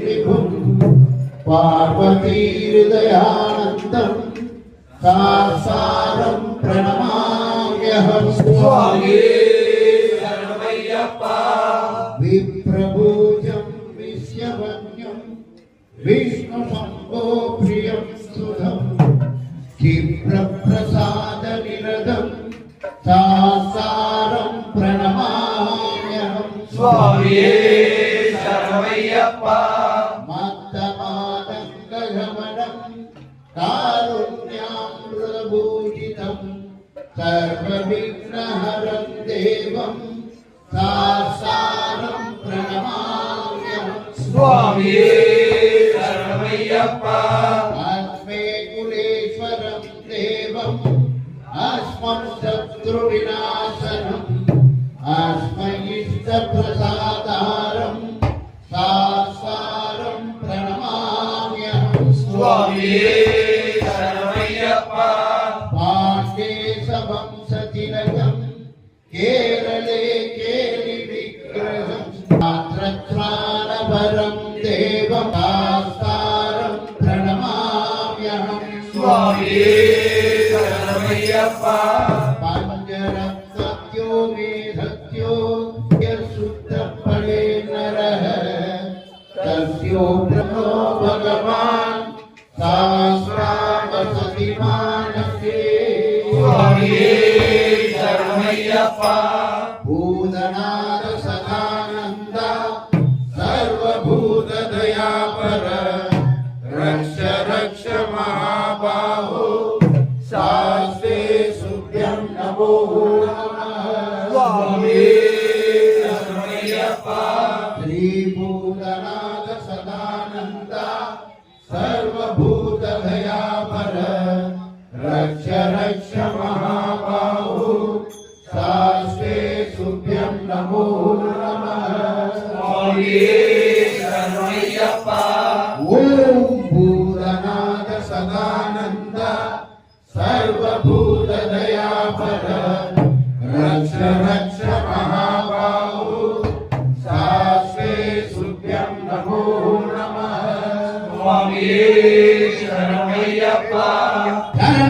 विभुं पार्वतीहृदयानन्दं सासारं प्रणमाम्यहं स्वामी शरणमय्यप्पा विप्रभूजं विश्ववन्यं विष्णुशम्भो प्रियं सुधं क्षिप्रप्रसादनिरदं सासारं प्रणमाम्यहं स्वामी शरणमय्यप्पा मत्तमादङ्गगमनं कारुण्यामृतभूषितं सर्वविघ्नहरं देवं सासारं प्रणमाम्यहं स्वामी शरणमय्यप्पा अस्मे कुलेश्वरं देवम् अस्मत् शत्रुविनाशनम् अस्मै इष्टप्रसादारं सासारं प्रणमाम्यहं स्वामी शरणमय्यप्पा पाण्डेशवंशतिलकं केरले केलिविग्रहं छात्रत्राणपरं देवं सासारं प्रणमाम्यहं स्वामी शरणमय्यप्पा पंचरत्नत्यो मेधत्यो यशुद्धफले नरः तस्यो ब्रह्मो भगवान् सहस्रावसति मानसे स्वामी शरणमय्यप्पा भूतनाथ सदानन्द सर्वभूतदयापर रक्ष रक्ष महाबाहो शास्त्रे सुभ्यं नमो नमः स्वामी शरणमय्यप्पा श्रीभूतनाथ सदानन्द सर्वभूतदयापर रक्ष रक्ष महाबाहो शास्त्रे सुभ्यं नमो नमः स्वामी शरणमय्यप्पा ओम भूतनाथ सदानन्द सर्वभूतदयापर रक्ष रक्ष महाबाहो शास्त्रे सुभ्यं नमो नमः स्वामी